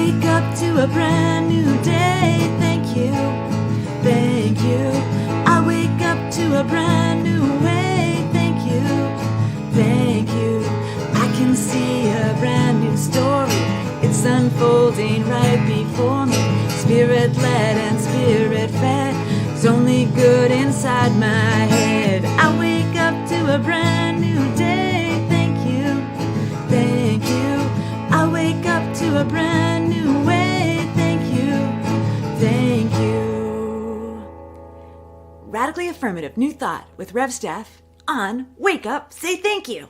wake up to a brand new day. Thank you, thank you. I wake up to a brand new way. Thank you, thank you. I can see a brand new story. It's unfolding right before me. Spirit-led and spirit-fed. It's only good inside my head. I wake up to a brand new day. Thank you, thank you. I wake up to a brand new way. Thank you, thank you. Radically Affirmative New Thought with Rev Steph on Wake Up, Say Thank You.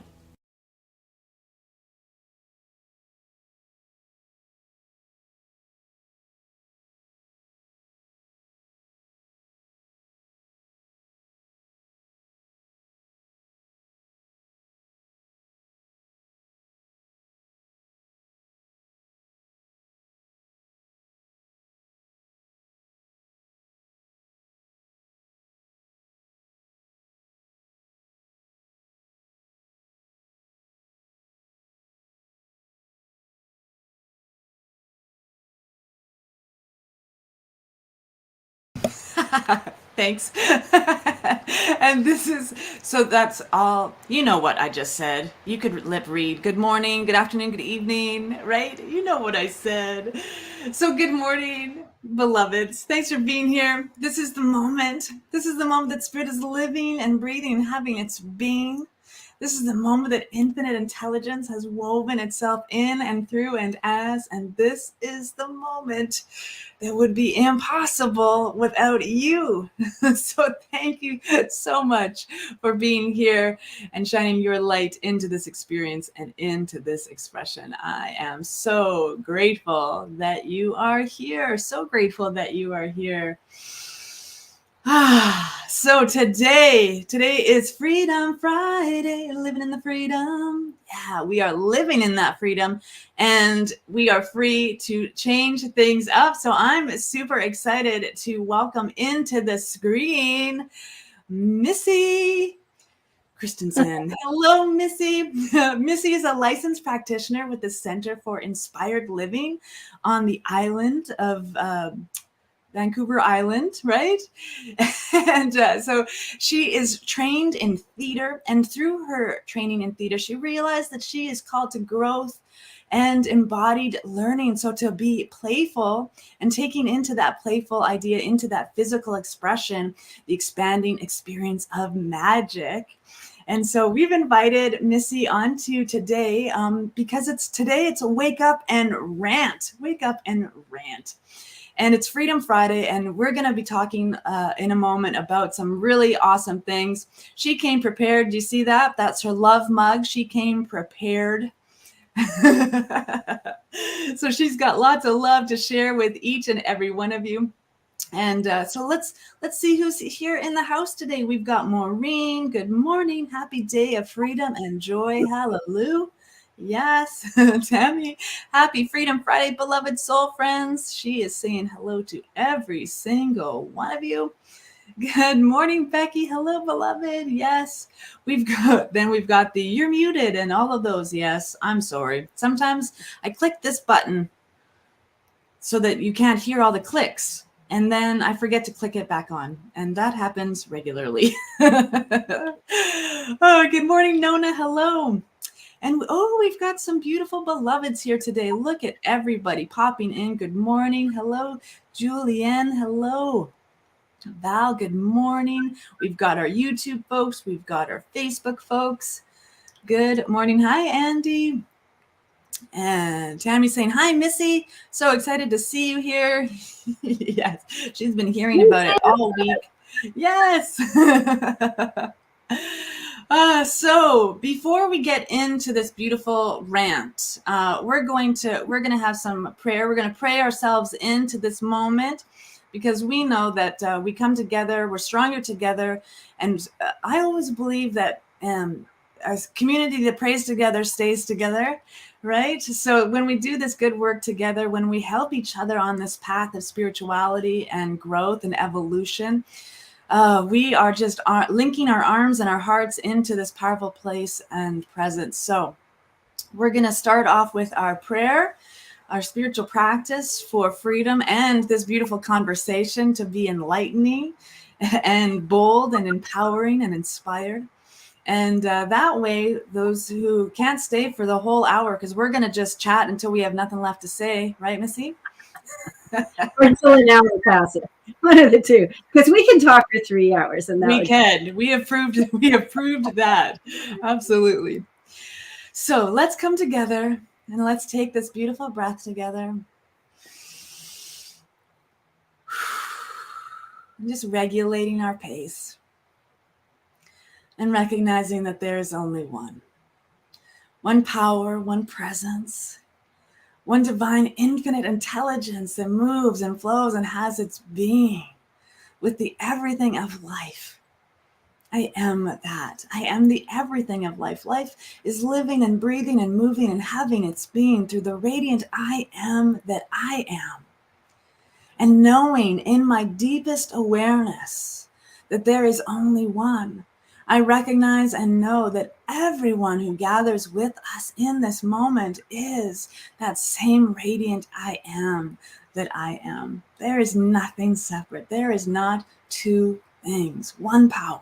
Thanks. And this is, so that's all, you know what I just said. You could lip read. Good morning, good afternoon, good evening, right? You know what I said. So good morning, beloveds. Thanks for being here. This is the moment. This is the moment that Spirit is living and breathing and having its being. This is the moment that infinite intelligence has woven itself in and through and as, and this is the moment that would be impossible without you. So thank you so much for being here and shining your light into this experience and into this expression. I am so grateful that you are here. So grateful that you are here. So today is Freedom Friday, living in the freedom. Yeah, we are living in that freedom and we are free to change things up. So I'm super excited to welcome into the screen Missy Christensen. Hello, Missy. Missy is a licensed practitioner with the Center for Inspired Living on the island of Vancouver Island, right? And so she is trained in theater, and through her training in theater, she realized that she is called to growth and embodied learning. So to be playful and taking into that playful idea, into that physical expression, the expanding experience of magic. And so we've invited Missy onto today because it's a wake up and rant, And it's Freedom Friday, and we're going to be talking in a moment about some really awesome things. She came prepared. Do you see that? That's her love mug. She came prepared. So she's got lots of love to share with each and every one of you. And so let's see who's here in the house today. We've got Maureen. Good morning. Happy day of freedom and joy. Hallelujah. Yes, Tammy, happy Freedom Friday, beloved soul friends. She is saying hello to every single one of you. Good morning, Becky. Hello, beloved. Yes, we've got the you're muted and all of those. Yes, I'm sorry. Sometimes I click this button so that you can't hear all the clicks. And then I forget to click it back on. And that happens regularly. Oh, good morning, Nona. Hello. And we've got some beautiful beloveds here today. Look at everybody popping in. Good morning. Hello, Julianne. Hello, Val. Good morning. We've got our YouTube folks. We've got our Facebook folks. Good morning. Hi, Andy. And Tammy saying, hi, Missy. So excited to see you here. Yes, she's been hearing about it all week. Yes. So before we get into this beautiful rant, we're going to have some prayer. We're going to pray ourselves into this moment because we know that we come together, we're stronger together. And I always believe that a community that prays together stays together, right? So when we do this good work together, when we help each other on this path of spirituality and growth and evolution, we are just linking our arms and our hearts into this powerful place and presence. So we're going to start off with our prayer. our spiritual practice for freedom and this beautiful conversation to be enlightening and bold and empowering and inspired. And that way, those who can't stay for the whole hour, because we're going to just chat until we have nothing left to say, right, Missy? Or until an hour passes. One of the two, because we can talk for 3 hours, and we can. We have proved that. Absolutely. So let's come together and let's take this beautiful breath together. And just regulating our pace and recognizing that there is only one power, one presence, one divine infinite intelligence that moves and flows and has its being with the everything of life. I am that. I am the everything of life. Life is living and breathing and moving and having its being through the radiant I am that I am. And knowing in my deepest awareness that there is only one, I recognize and know that everyone who gathers with us in this moment is that same radiant I am that I am. There is nothing separate. There is not two things, one power,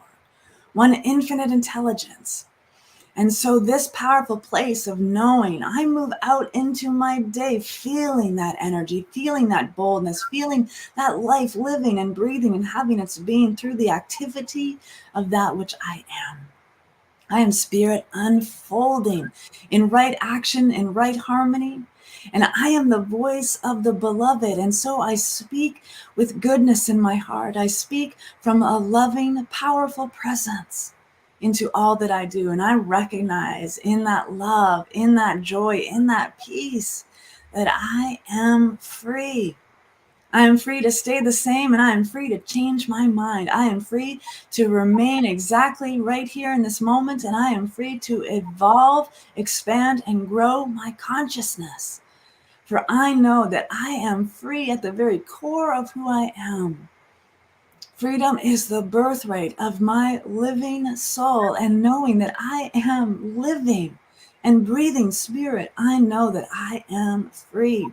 one infinite intelligence. And so this powerful place of knowing, I move out into my day feeling that energy, feeling that boldness, feeling that life living and breathing and having its being through the activity of that which I am. I am spirit unfolding in right action, in right harmony. And I am the voice of the beloved. And so I speak with goodness in my heart. I speak from a loving, powerful presence into all that I do. And I recognize in that love, in that joy, in that peace, that I am free. I am free to stay the same, and I am free to change my mind. I am free to remain exactly right here in this moment, and I am free to evolve, expand, and grow my consciousness. For I know that I am free at the very core of who I am. Freedom is the birthright of my living soul, and knowing that I am living and breathing spirit, I know that I am free.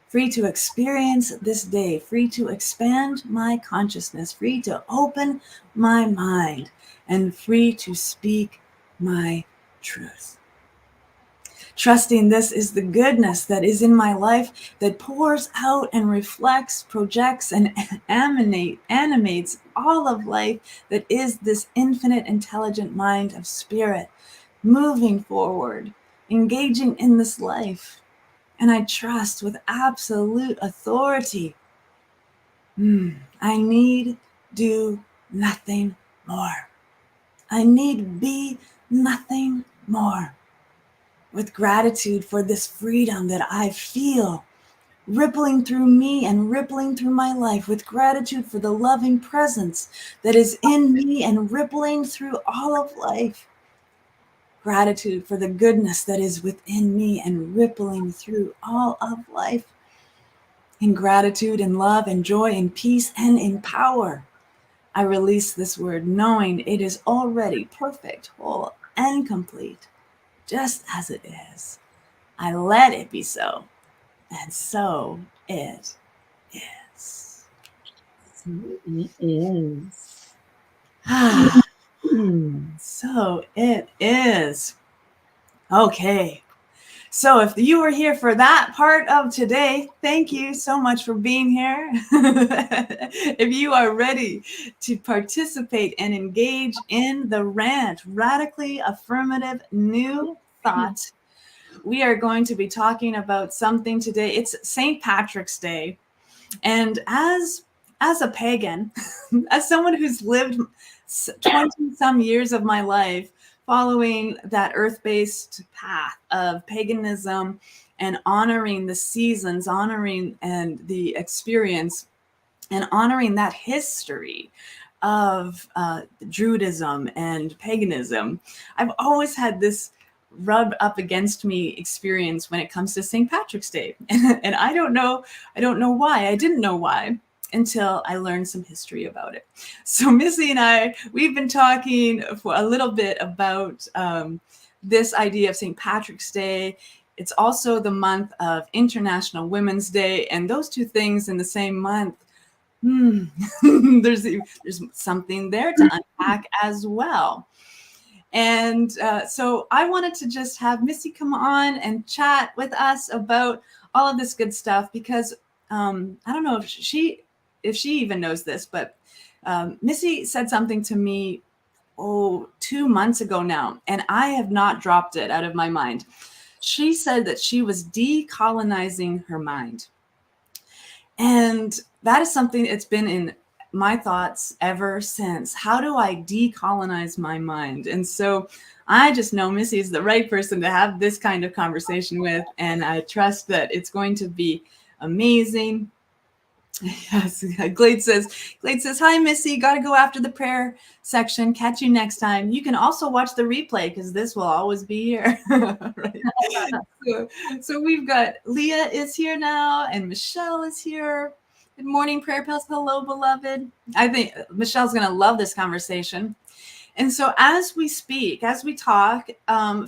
Free to experience this day, free to expand my consciousness, free to open my mind, and free to speak my truth. Trusting this is the goodness that is in my life that pours out and reflects, projects, and animates all of life that is this infinite intelligent mind of spirit, moving forward, engaging in this life. And I trust with absolute authority. I need do nothing more. I need be nothing more. With gratitude for this freedom that I feel rippling through me and rippling through my life, with gratitude for the loving presence that is in me and rippling through all of life. Gratitude for the goodness that is within me and rippling through all of life. In gratitude and love and joy and peace and in power, I release this word knowing it is already perfect, whole, and complete, just as it is. I let it be so, and so it is. So it is. So it is. Okay. So if you were here for that part of today, thank you so much for being here. If you are ready to participate and engage in the RANT, Radically Affirmative New Thought, we are going to be talking about something today. It's St. Patrick's Day. And as a pagan, as someone who's lived 20 some years of my life following that earth-based path of paganism and honoring the seasons, honoring and the experience, and honoring that history of Druidism and paganism, I've always had this rub up against me experience when it comes to St. Patrick's Day. And I don't know why. I didn't know why until I learned some history about it. So Missy and I, we've been talking for a little bit about this idea of St. Patrick's Day it's also the month of International Women's Day, and those two things in the same month, there's something there to unpack as well. And so I wanted to just have Missy come on and chat with us about all of this good stuff, because I don't know if she even knows this, but Missy said something to me 2 months ago now, and I have not dropped it out of my mind. She said that she was decolonizing her mind. And that is something that's been in my thoughts ever since. How do I decolonize my mind? And so I just know Missy is the right person to have this kind of conversation with, and I trust that it's going to be amazing. Yes, Glade says, hi, Missy, got to go after the prayer section. Catch you next time. You can also watch the replay, because this will always be here. Right? So we've got Leah is here now, and Michelle is here. Good morning, Prayer Pals. Hello, beloved. I think Michelle's going to love this conversation. And so as we speak, as we talk,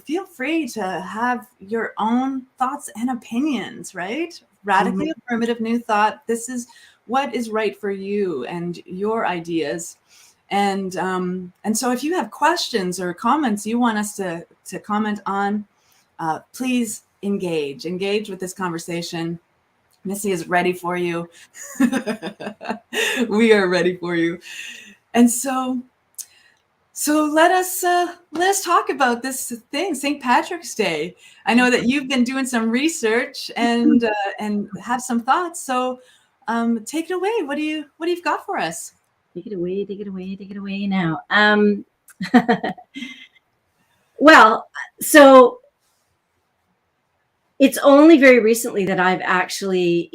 feel free to have your own thoughts and opinions, right? Radically affirmative new thought. This is what is right for you and your ideas. And so if you have questions or comments you want us to comment on, please engage with this conversation. Missy is ready for you. We are ready for you. And so let us talk about this thing, St. Patrick's Day. I know that you've been doing some research and have some thoughts. So take it away. What do you've got for us? Take it away now. Well, so it's only very recently that I've actually,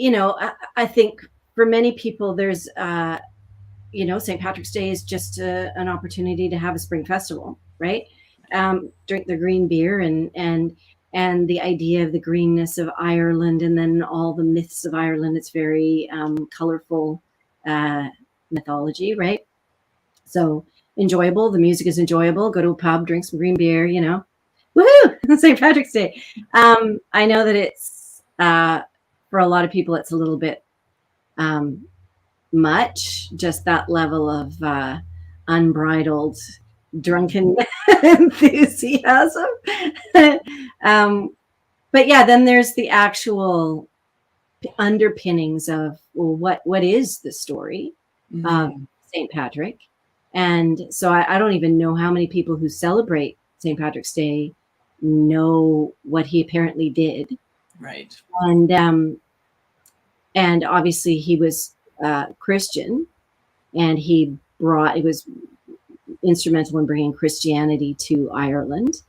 I think for many people there's St. Patrick's Day is just an opportunity to have a spring festival, right? Drink the green beer and the idea of the greenness of Ireland, and then all the myths of Ireland. It's very colorful mythology, right? So enjoyable. The music is enjoyable. Go to a pub, drink some green beer, Woohoo! St. Patrick's Day. I know that it's for a lot of people it's a little bit much, just that level of unbridled drunken enthusiasm. But yeah, then there's the actual underpinnings of, well, what is the story of St. Patrick? And so I don't even know how many people who celebrate St. Patrick's Day know what he apparently did. Right. And obviously he was Christian, and he was instrumental in bringing Christianity to Ireland.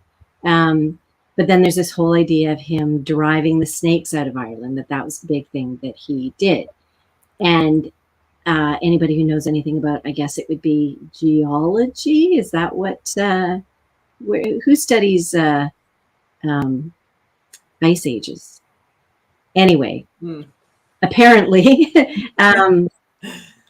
But then there's this whole idea of him driving the snakes out of Ireland, that was the big thing that he did. And anybody who knows anything about, I guess it would be geology. Is that what, who studies ice ages? Anyway, apparently,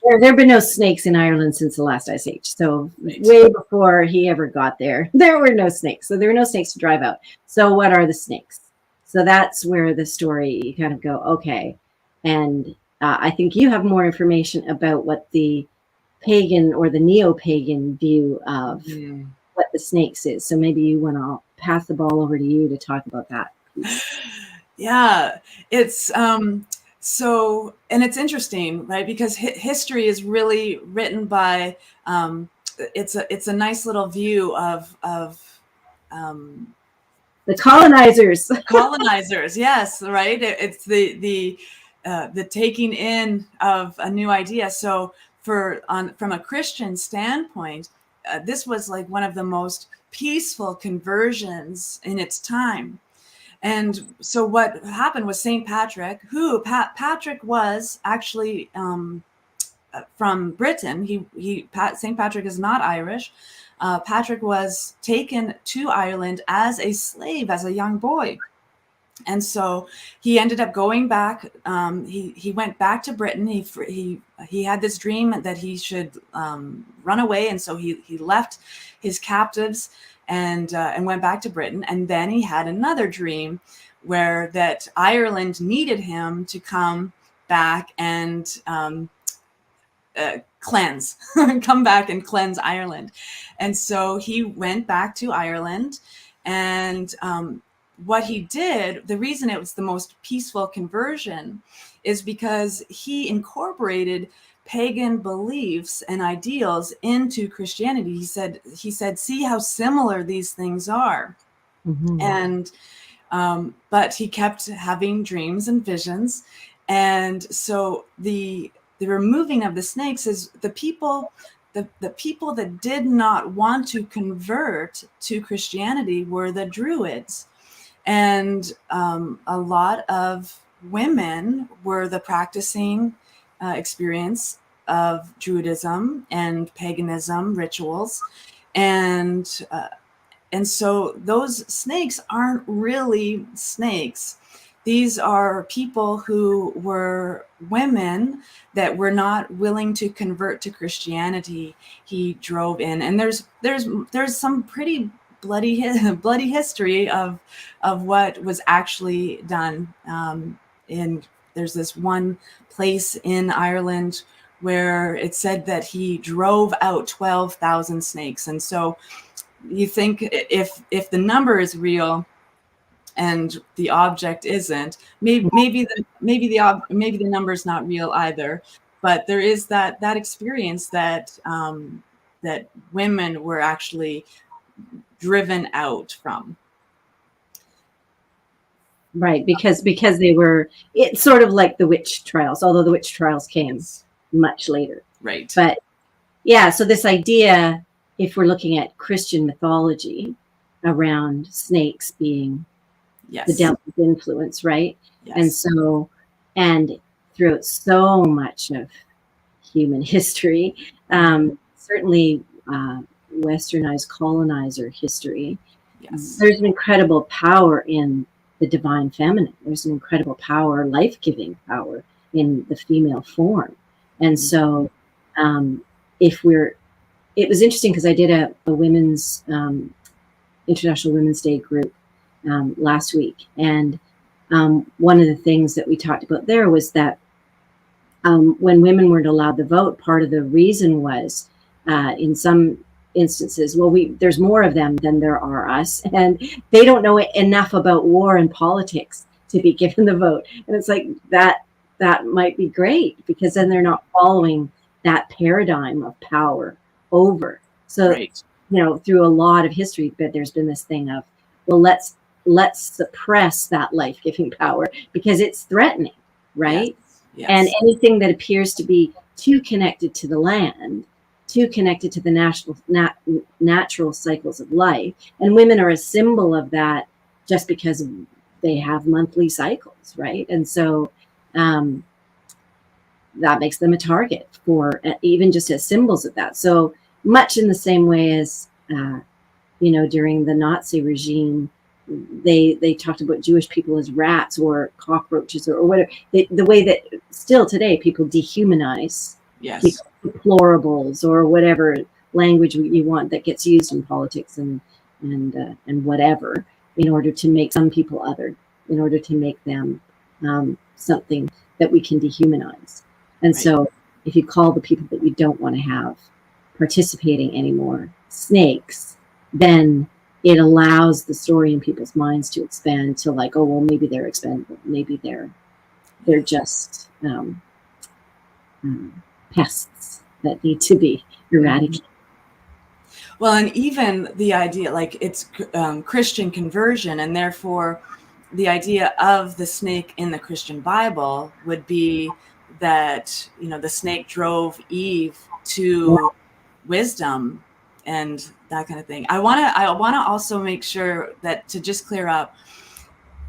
there have been no snakes in Ireland since the last ice age. So way before he ever got there, there were no snakes. So there were no snakes to drive out. So what are the snakes? So that's where the story, you kind of go, okay. And I think you have more information about what the pagan or the neo-pagan view of what the snakes is. So maybe you want to pass the ball over to you to talk about that. Yeah, it's so, and it's interesting, right? Because history is really written by it's a nice little view of the colonizers. Colonizers, yes, right. It's the taking in of a new idea. So from a Christian standpoint, this was like one of the most peaceful conversions in its time. And so what happened was St. Patrick, Patrick was actually from Britain. St. Patrick is not Irish. Patrick was taken to Ireland as a slave, as a young boy. And so he ended up going back. He went back to Britain. He had this dream that he should run away. And so he left his captives and went back to Britain. And then he had another dream where that Ireland needed him to come back and cleanse, come back and cleanse Ireland. And so he went back to Ireland, and what he did, the reason it was the most peaceful conversion is because he incorporated pagan beliefs and ideals into Christianity. He said, see how similar these things are. Mm-hmm. And but he kept having dreams and visions. And so the removing of the snakes is the people that did not want to convert to Christianity were the Druids. And a lot of women were the practicing experience of Druidism and paganism rituals. And so those snakes aren't really snakes. These are people who were women that were not willing to convert to Christianity. He drove in, and there's some pretty bloody history of what was actually done. There's this one place in Ireland where it said that he drove out 12,000 snakes, and so you think if the number is real and the object isn't, maybe the number is not real either. But there is that experience that that women were actually driven out from. Right, because they were, it's sort of like the witch trials, although the witch trials came much later. Right. But yeah, so this idea, if we're looking at Christian mythology around snakes being the devil's influence, right? Yes. And so, and throughout so much of human history, certainly westernized colonizer history, there's an incredible power in the divine feminine. There's an incredible power, life-giving power in the female form. And so it was interesting because I did a women's International Women's Day group last week. And one of the things that we talked about there was that when women weren't allowed to vote, part of the reason was in some instances, well, there's more of them than there are us, and they don't know enough about war and politics to be given the vote. And it's like that might be great, because then they're not following that paradigm of power over. So through a lot of history, but there's been this thing of, well, let's suppress that life-giving power because it's threatening, right? Yes. And anything that appears to be too connected to the land, too connected to the natural cycles of life. And women are a symbol of that just because they have monthly cycles, right? And so that makes them a target for even just as symbols of that. So much in the same way as, during the Nazi regime, they talked about Jewish people as rats or cockroaches or whatever. The way that still today people dehumanize people, deplorables or whatever language you want that gets used in politics and whatever, in order to make some people other, in order to make them something that we can dehumanize. And so if you call the people that you don't want to have participating anymore snakes, then it allows the story in people's minds to expand to like, oh, well, maybe they're expendable. Maybe they're just pests that need to be eradicated. Well, and even the idea, like it's Christian conversion, and therefore the idea of the snake in the Christian Bible would be that, the snake drove Eve to wisdom and that kind of thing. I want to also make sure that, to just clear up,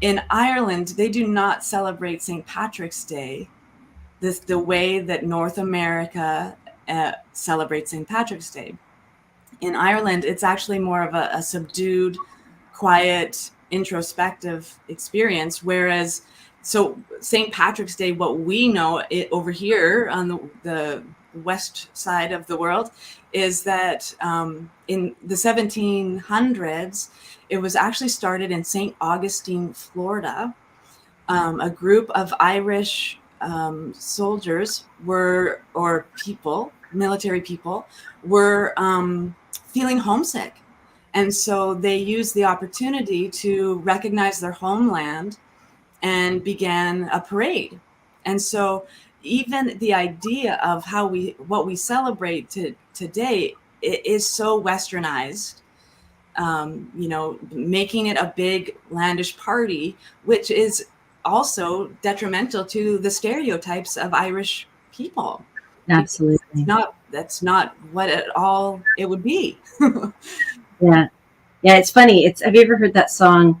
in Ireland, they do not celebrate St. Patrick's Day the way that North America celebrates St. Patrick's Day. In Ireland, it's actually more of a subdued, quiet, introspective experience, whereas so St. Patrick's Day, what we know over here on the west side of the world, is that in the 1700s, it was actually started in St. Augustine, Florida. A group of Irish soldiers or people, military people, were feeling homesick. And so they used the opportunity to recognize their homeland and began a parade. And so even the idea of what we celebrate today is so westernized, making it a big landish party, which is also detrimental to the stereotypes of Irish people. Absolutely. That's not what at all it would be. Yeah. It's funny. Have you ever heard that song?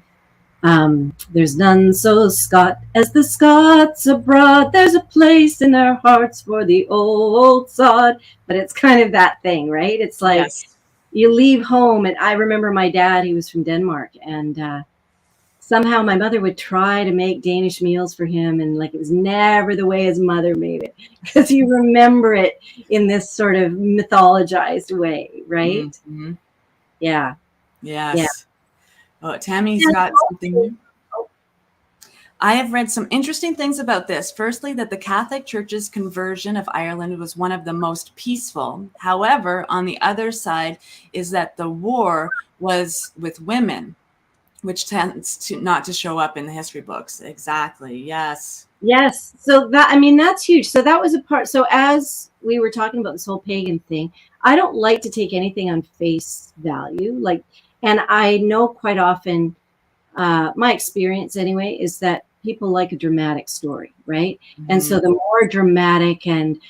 There's none so Scot as the Scots abroad. There's a place in our hearts for the old sod. But it's kind of that thing, right? It's like, yes, you leave home. And I remember my dad, he was from Denmark, and somehow my mother would try to make Danish meals for him, and like it was never the way his mother made it, because you remember it in this sort of mythologized way, right? Mm-hmm. Yeah. Yes. Yeah. Oh, Tammy's got something new. I have read some interesting things about this. Firstly, that the Catholic Church's conversion of Ireland was one of the most peaceful. However, on the other side is that the war was with women, which tends to not to show up in the history books. Exactly. Yes. Yes. So that's huge. So that was a part. So as we were talking about this whole pagan thing, I don't like to take anything on face value. And I know quite often, my experience anyway, is that people like a dramatic story, right? Mm-hmm. And so the more dramatic and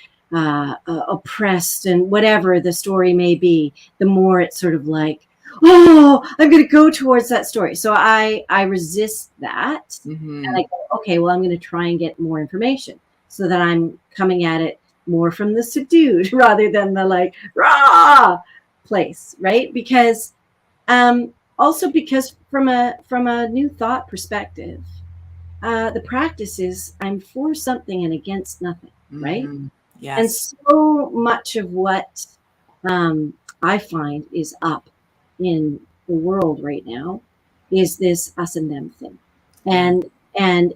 oppressed and whatever the story may be, the more it's sort of like, oh, I'm going to go towards that story. So I resist that. Mm-hmm. And I go, okay, well, I'm going to try and get more information so that I'm coming at it more from the subdued rather than the like raw place, right? Because also because from a new thought perspective, the practice is I'm for something and against nothing, right? Mm-hmm. Yes. And so much of what I find is up in the world right now is this us and them thing. And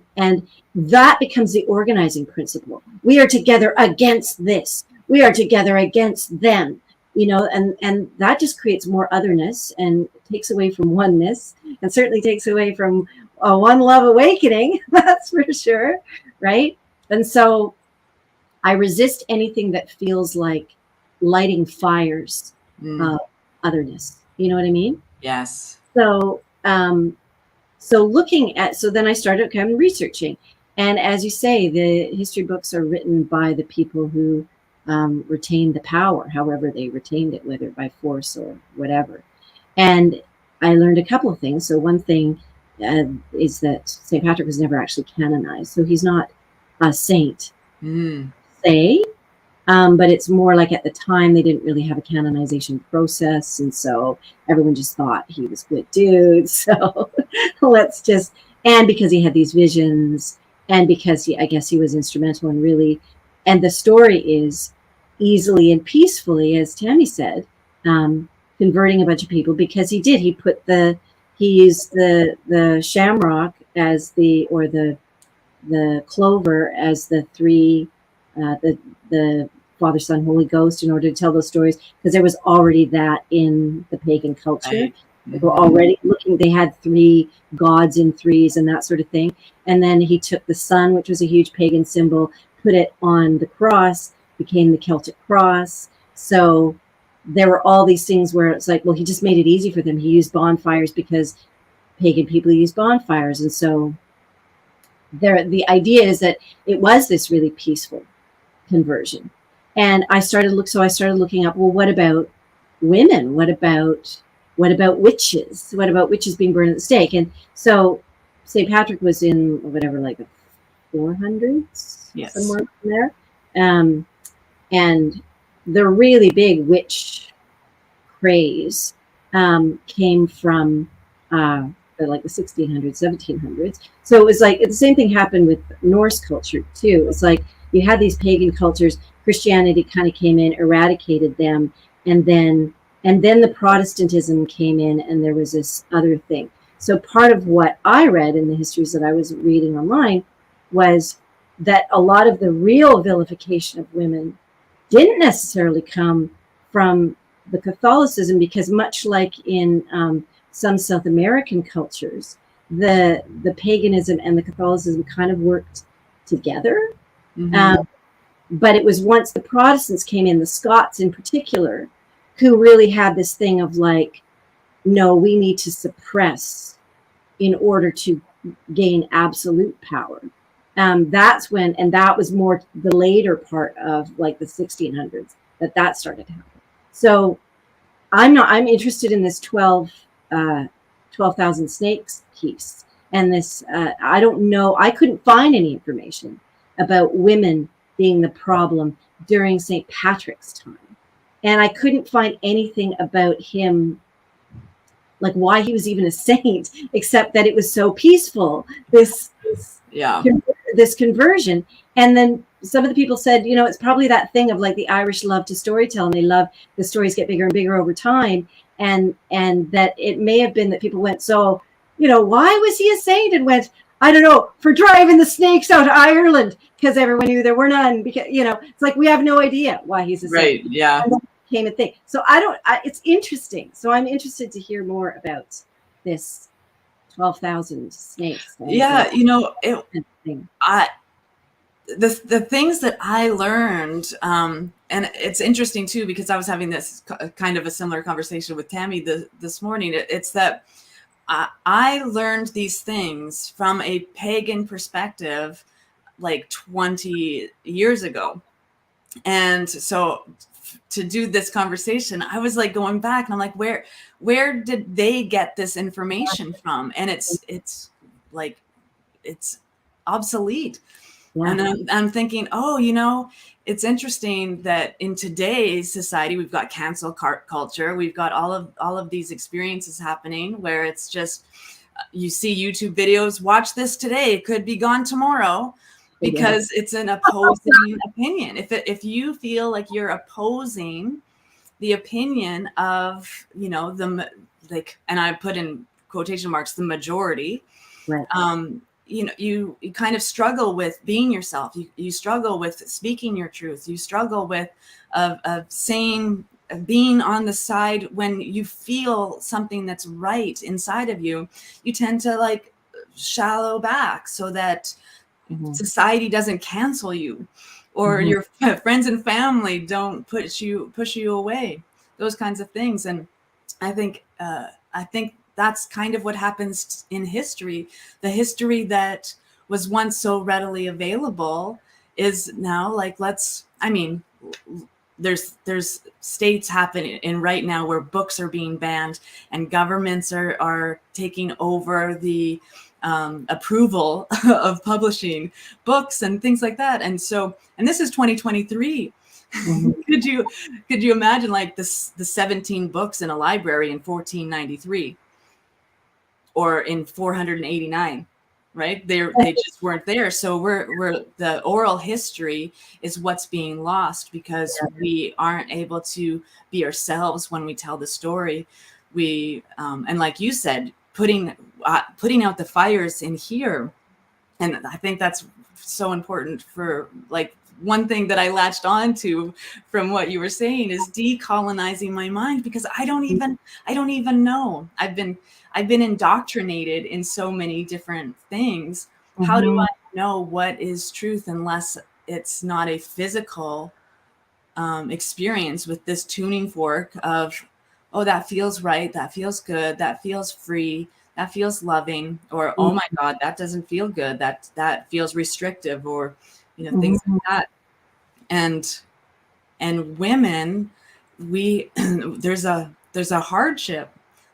that becomes the organizing principle. We are together against this. We are together against them, and that just creates more otherness and takes away from oneness, and certainly takes away from one love awakening. That's for sure. Right. And so I resist anything that feels like lighting fires of otherness. You know what I mean? Yes. So, so then I started kind of researching. And as you say, the history books are written by the people who retained the power, however they retained it, whether by force or whatever. And I learned a couple of things. So one thing is that St. Patrick was never actually canonized. So he's not a saint, say. But it's more like at the time they didn't really have a canonization process, and so everyone just thought he was a good dude. So and because he had these visions, and because I guess he was instrumental in really, and the story is easily and peacefully, as Tammy said, converting a bunch of people, because he used the shamrock as the clover as the three, the Father, Son, Holy Ghost, in order to tell those stories, because there was already that in the pagan culture. Right. They were already looking, they had three gods in threes and that sort of thing. And then he took the sun, which was a huge pagan symbol, put it on the cross, became the Celtic cross. So there were all these things where it's like, well, he just made it easy for them. He used bonfires because pagan people used bonfires. And so the idea is that it was this really peaceful conversion. And I started looking up, well, what about women? What about witches? What about witches being burned at the stake? And so St. Patrick was in whatever, like the 400s, yes, somewhere in there. And the really big witch craze came from the 1600s, 1700s. So it was like the same thing happened with Norse culture too. It's like you had these pagan cultures. Christianity kind of came in, eradicated them, and then the Protestantism came in, and there was this other thing. So part of what I read in the histories that I was reading online was that a lot of the real vilification of women didn't necessarily come from the Catholicism, because much like in some South American cultures, the paganism and the Catholicism kind of worked together. Mm-hmm. But it was once the Protestants came in, the Scots in particular, who really had this thing of like, no, we need to suppress in order to gain absolute power. That's when, and that was more the later part of like the 1600s that started to happen. So I'm interested in this 12,000 snakes piece. And this, I don't know, I couldn't find any information about women being the problem during St. Patrick's time. And I couldn't find anything about him, like why he was even a saint, except that it was so peaceful, this conversion. And then some of the people said, you know, it's probably that thing of like the Irish love to storytell, and they love the stories get bigger and bigger over time. And that it may have been that people went, so, you know, why was he a saint? And went, I don't know, for driving the snakes out of Ireland, because everyone knew there were none. Because, you know, it's like we have no idea why he's a saint. Right. Yeah. And that became a thing. So it's interesting. So I'm interested to hear more about this 12,000 snakes. Yeah. You know, the things that I learned, and it's interesting too, because I was having this kind of a similar conversation with Tammy this morning. It's that I learned these things from a pagan perspective like 20 years ago. And so to do this conversation, I was like going back and I'm like, where did they get this information from? And it's like, it's obsolete. Yeah. And I'm thinking, oh, you know, it's interesting that in today's society, we've got cancel culture. We've got all of these experiences happening where it's just, you see YouTube videos, watch this today, it could be gone tomorrow, because it's an opposing opinion. If you feel like you're opposing the opinion of, you know, like, and I put in quotation marks, the majority, right. You know, you kind of struggle with being yourself. You struggle with speaking your truth. You struggle with saying, being on the side when you feel something that's right inside of you. You tend to like shallow back so that society doesn't cancel you, or your friends and family don't push you away. Those kinds of things. And I think that's kind of what happens in history. The history that was once so readily available is now like, there's states happening in right now where books are being banned and governments are taking over the approval of publishing books and things like that. And so, and this is 2023. Could you imagine like the 17 books in a library in 1493? Or in 489, right? They just weren't there. So we're the oral history is what's being lost because we aren't able to be ourselves when we tell the story. We and like you said, putting out the fires in here, and I think that's so important. For like, one thing that I latched on to from what you were saying is decolonizing my mind, because I don't even know. I've been indoctrinated in so many different things. How do I know what is truth unless it's not a physical experience with this tuning fork of, oh, that feels right, that feels good, that feels free, that feels loving, or oh my God, that doesn't feel good, that feels restrictive, or you know, things like that. And women, there's a hardship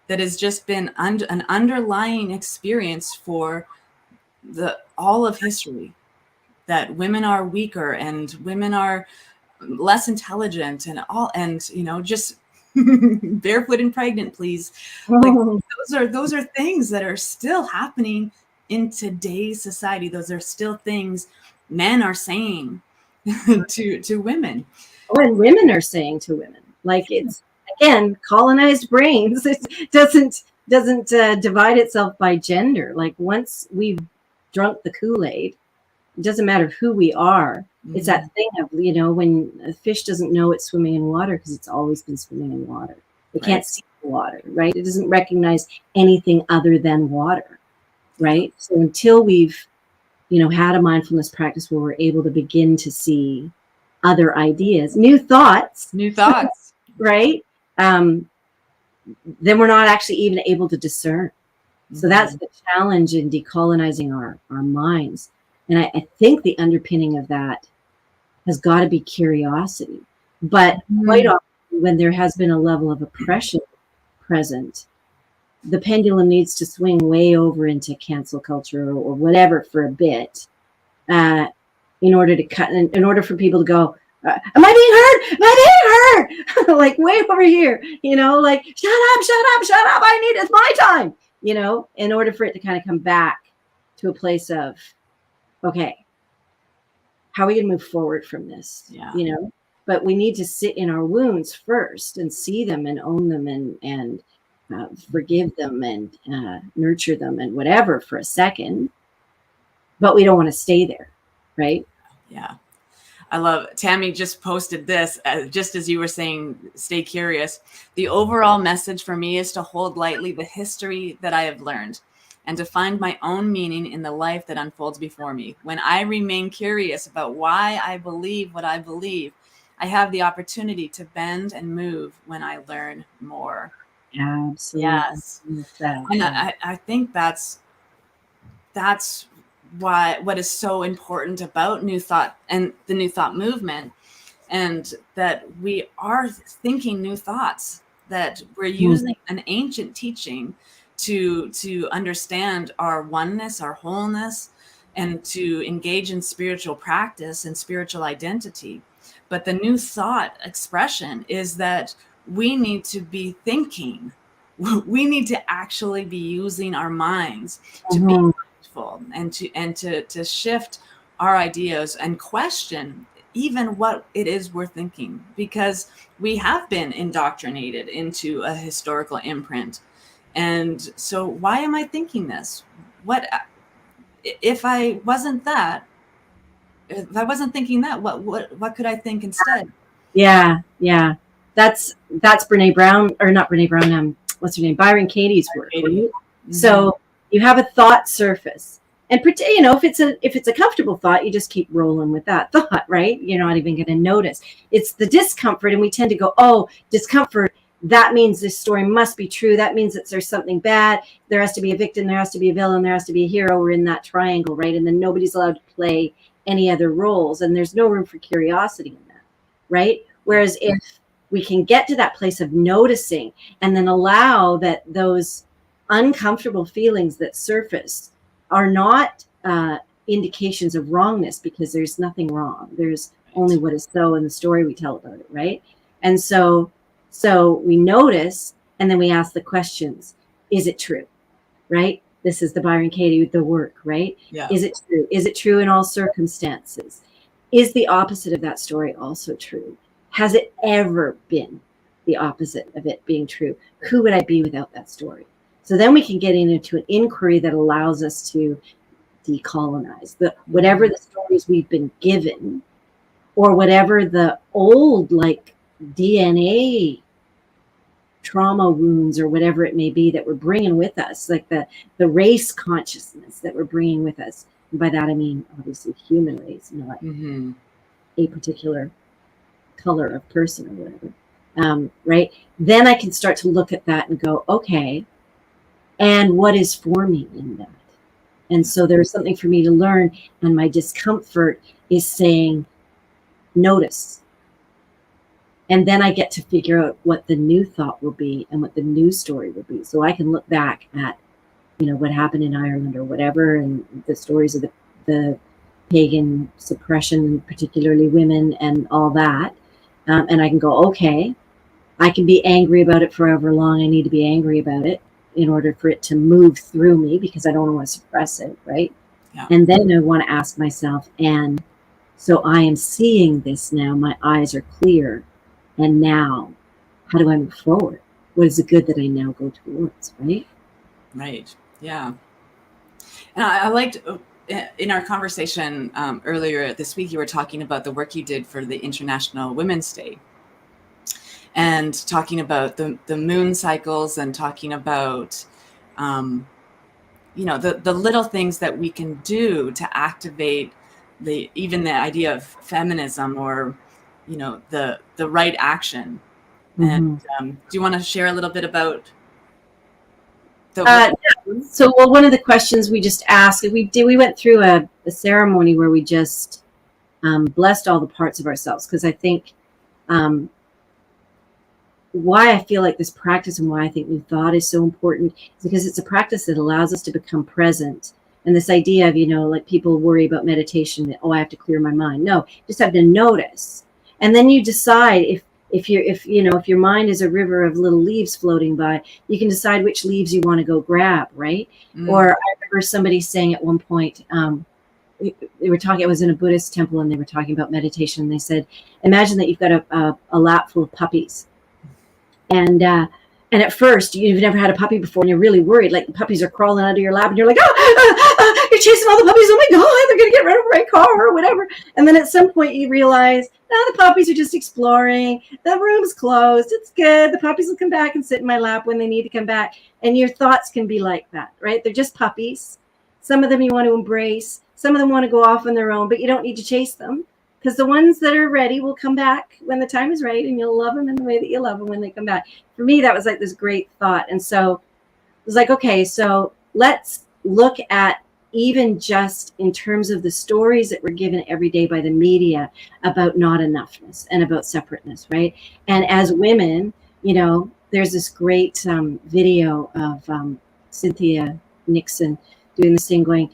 that has just been an underlying experience for all of history, that women are weaker and women are less intelligent and you know, just barefoot and pregnant, please. Like, those are things that are still happening in today's society. Those are still things men are saying. to women. Oh, and women are saying to women, like, it's, again, colonized brains. It doesn't divide itself by gender. Like, once we've drunk the Kool-Aid, it doesn't matter who we are. It's that thing of, when a fish doesn't know it's swimming in water because it's always been swimming in water. It can't see the water, right? It doesn't recognize anything other than water, right? So until we've, had a mindfulness practice where we're able to begin to see other ideas, new thoughts, right? Then we're not actually even able to discern. So that's the challenge in decolonizing our minds. And I think the underpinning of that has got to be curiosity. But quite often, when there has been a level of oppression present, the pendulum needs to swing way over into cancel culture or whatever for a bit, in order to cut, in order for people to go, am I being heard? Am I being heard? Like, way over here, like, shut up. It's my time, in order for it to kind of come back to a place of, okay, how are we going to move forward from this? But we need to sit in our wounds first and see them and own them and forgive them and nurture them and whatever for a second. But we don't want to stay there, right? Yeah. I love, Tammy just posted this, just as you were saying, stay curious. The overall message for me is to hold lightly the history that I have learned and to find my own meaning in the life that unfolds before me. When I remain curious about why I believe what I believe, I have the opportunity to bend and move when I learn more. Absolutely. Yes. And I think that's what is so important about New Thought and the New Thought movement, and that we are thinking new thoughts, that we're using an ancient teaching to understand our oneness, our wholeness, and to engage in spiritual practice and spiritual identity. But the New Thought expression is that we need to be thinking. We need to actually be using our minds to be mindful and to shift our ideas and question even what it is we're thinking, because we have been indoctrinated into a historical imprint. And so why am I thinking this? What if I wasn't that? If I wasn't thinking that, what could I think instead? Yeah. That's Brene Brown, or not Brene Brown. What's her name? Byron Katie's work. Right? So you have a thought surface, and if it's a comfortable thought, you just keep rolling with that thought, right? You're not even going to notice. It's the discomfort, and we tend to go, oh, discomfort. That means this story must be true. That means that there's something bad. There has to be a victim. There has to be a villain. There has to be a hero. We're in that triangle, right? And then nobody's allowed to play any other roles, and there's no room for curiosity in that, right? Whereas if we can get to that place of noticing and then allow that those uncomfortable feelings that surface are not indications of wrongness, because there's nothing wrong. There's only what is so in the story we tell about it, right? And so we notice, and then we ask the questions. Is it true, right? This is the Byron Katie with the work, right? Yeah. Is it true? Is it true in all circumstances? Is the opposite of that story also true? Has it ever been the opposite of it being true? Who would I be without that story? So then we can get into an inquiry that allows us to decolonize whatever the stories we've been given, or whatever the old, like, DNA trauma wounds or whatever it may be that we're bringing with us, like the race consciousness that we're bringing with us. And by that I mean obviously human race, not a particular color of person or whatever, right? Then I can start to look at that and go, okay, and what is for me in that? And so there's something for me to learn, and my discomfort is saying, notice. And then I get to figure out what the new thought will be and what the new story will be. So I can look back at, what happened in Ireland or whatever, and the stories of the pagan suppression, particularly women and all that. And I can go, okay, I can be angry about it forever long. I need to be angry about it in order for it to move through me, because I don't want to suppress it, right? Yeah. And then I want to ask myself, and So I am seeing this now. My eyes are clear. And now, how do I move forward? What is the good that I now go towards, right? Right. Yeah. And I liked in our conversation earlier this week, you were talking about the work you did for the International Women's Day, and talking about the moon cycles, and talking about the little things that we can do to activate even the idea of feminism, or the right action. And do you want to share a little bit about the work? So, well, one of the questions we just asked, we went through a ceremony where we just blessed all the parts of ourselves, because I think why I feel like this practice and why I think new thought is so important is because it's a practice that allows us to become present. And this idea of, like people worry about meditation, that, oh, I have to clear my mind. No, you just have to notice. And then you decide if your mind is a river of little leaves floating by, you can decide which leaves you want to go grab, right? Or I remember somebody saying at one point, they were talking, it was in a Buddhist temple, and they were talking about meditation. And they said, imagine that you've got a lap full of puppies. And at first, you've never had a puppy before, and you're really worried. Like, the puppies are crawling out of your lap, and you're like, you're chasing all the puppies. Oh my God, they're going to get rid of my car or whatever. And then at some point, you realize, no, the puppies are just exploring. The room's closed. It's good. The puppies will come back and sit in my lap when they need to come back. And your thoughts can be like that, right? They're just puppies. Some of them you want to embrace. Some of them want to go off on their own, but you don't need to chase them. Because the ones that are ready will come back when the time is right, and you'll love them in the way that you love them when they come back. For me, that was like this great thought. And so it was like, okay, so let's look at, even just in terms of the stories that we're given every day by the media about not enoughness and about separateness, right? And as women, there's this great video of Cynthia Nixon doing this thing going,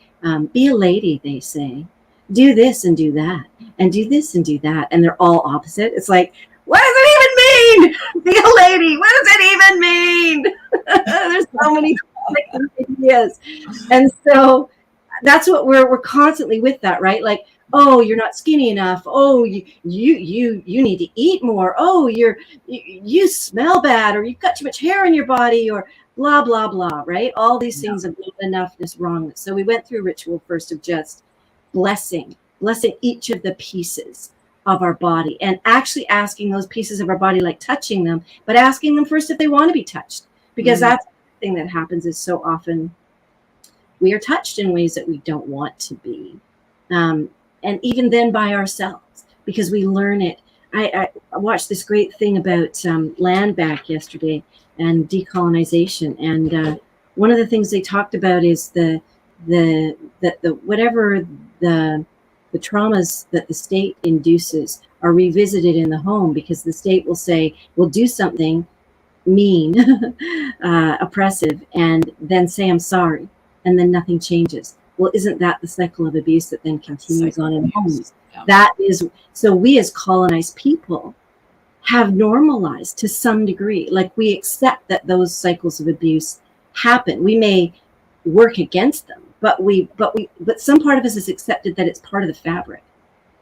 be a lady, they say. Do this and do that, and do this and do that, and they're all opposite. It's like, what does it even mean? Be a lady. What does it even mean? There's so many ideas, and so that's what we're constantly with that, right? Like, oh, you're not skinny enough. Oh, you need to eat more. Oh, you smell bad, or you've got too much hair on your body, or blah blah blah, right? All these things of enoughness, wrongness. So we went through a ritual first of just blessing each of the pieces of our body, and actually asking those pieces of our body, like touching them, but asking them first if they want to be touched, because that's the thing that happens, is so often we are touched in ways that we don't want to be, and even then by ourselves, because we learn it. I watched this great thing about land back yesterday and decolonization, and one of the things they talked about is the whatever the traumas that the state induces are revisited in the home, because the state will say, we'll do something mean, oppressive, and then say, I'm sorry, and then nothing changes. Well, isn't that the cycle of abuse that then continues on in homes? Yeah. That is, so we as colonized people have normalized to some degree, like we accept that those cycles of abuse happen. We may work against them, but some part of us has accepted that it's part of the fabric.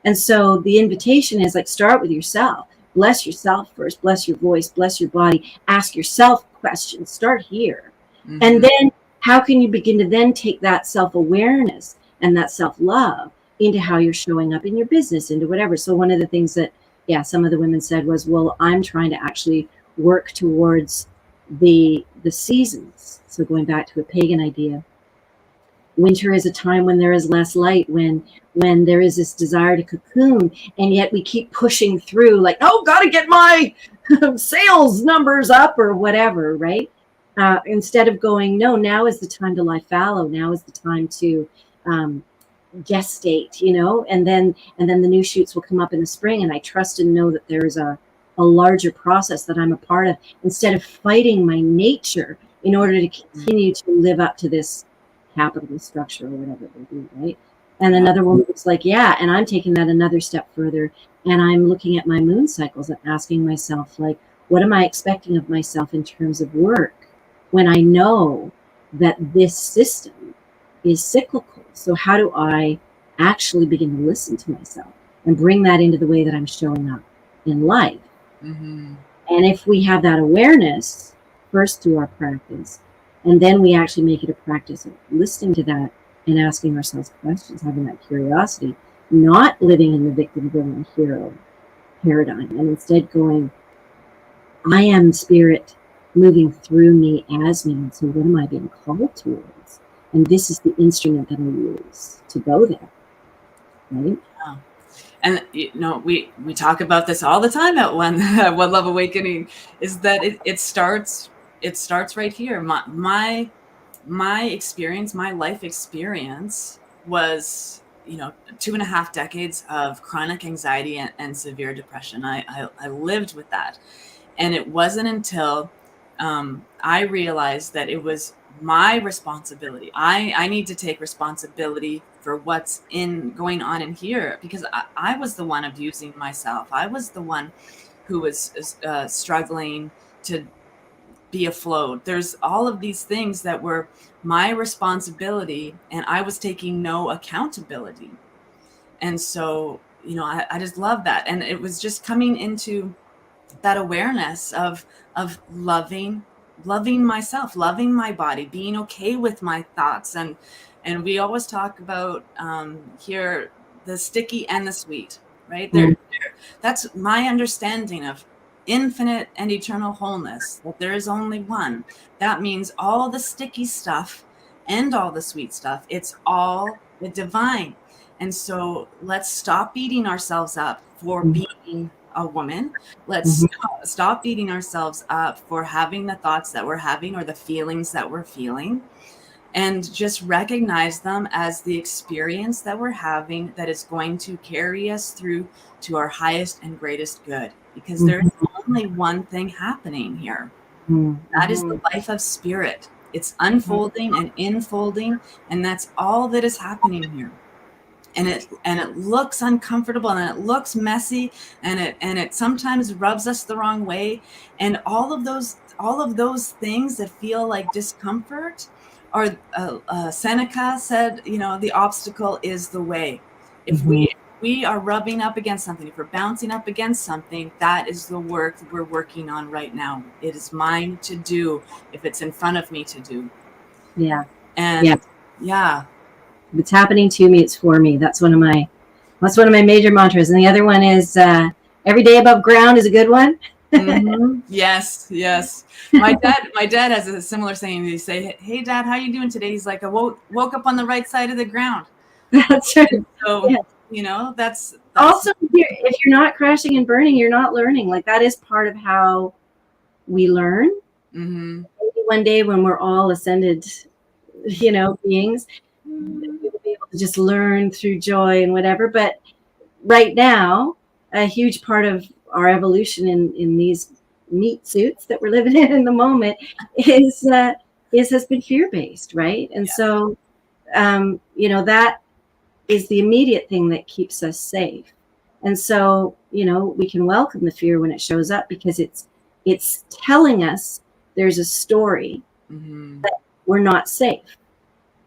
And so the invitation is like, start with yourself. Bless yourself first. Bless your voice. Bless your body. Ask yourself questions. Start here. And then how can you begin to then take that self-awareness and that self-love into how you're showing up in your business, into whatever. So one of the things that, some of the women said was, well, I'm trying to actually work towards the seasons. So going back to a pagan idea, winter is a time when there is less light, when there is this desire to cocoon, and yet we keep pushing through, like, oh, gotta get my sales numbers up or whatever, right? Instead of going, no, now is the time to lie fallow. Now is the time to gestate, and then the new shoots will come up in the spring. And I trust and know that there is a larger process that I'm a part of, instead of fighting my nature in order to continue to live up to this capitalist structure or whatever they do, right? And another woman was like, and I'm taking that another step further, and I'm looking at my moon cycles and asking myself, like, what am I expecting of myself in terms of work, when I know that this system is cyclical? So how do I actually begin to listen to myself and bring that into the way that I'm showing up in life. Mm-hmm. And if we have that awareness first through our practice, and then we actually make it a practice of listening to that and asking ourselves questions, having that curiosity, not living in the victim, villain, hero paradigm, and instead going, I am spirit moving through me as me. And so what am I being called towards? And this is the instrument that I use to go there. Right? Yeah. And we talk about this all the time at One Love Awakening, is that it starts right here. My experience, my life experience was 2.5 decades of chronic anxiety and severe depression. I lived with that. And it wasn't until I realized that it was my responsibility. I need to take responsibility for what's going on in here, because I was the one abusing myself. I was the one who was struggling to be afloat. There's all of these things that were my responsibility, and I was taking no accountability. And so, I just love that. And it was just coming into that awareness of loving myself, loving my body, being okay with my thoughts. And we always talk about here the sticky and the sweet, right? That's my understanding of infinite and eternal wholeness, that there is only one. That means all the sticky stuff and all the sweet stuff, it's all the divine. And so let's stop beating ourselves up for being a woman. Let's stop beating ourselves up for having the thoughts that we're having or the feelings that we're feeling, and just recognize them as the experience that we're having that is going to carry us through to our highest and greatest good, because there's only one thing happening here. That is the life of spirit. It's unfolding and infolding, and that's all that is happening here. And it looks uncomfortable, and it looks messy, and it sometimes rubs us the wrong way, and all of those things that feel like discomfort, or Seneca said, the obstacle is the way. If we are rubbing up against something, if we're bouncing up against something, that is the work that we're working on right now. It is mine to do if it's in front of me to do. Yeah. And yeah. If it's happening to me, it's for me. That's one of my major mantras. And the other one is every day above ground is a good one. Yes. My dad has a similar saying. He say, "Hey, Dad, how you doing today?" He's like, "I woke up on the right side of the ground." That's right. So that's also, if you're not crashing and burning, you're not learning. Like, that is part of how we learn. Maybe one day when we're all ascended, beings, we will be able to just learn through joy and whatever. But right now, a huge part of our evolution in these meat suits that we're living in the moment has been fear-based, right? And so, that is the immediate thing that keeps us safe. And so, we can welcome the fear when it shows up, because it's telling us there's a story that we're not safe.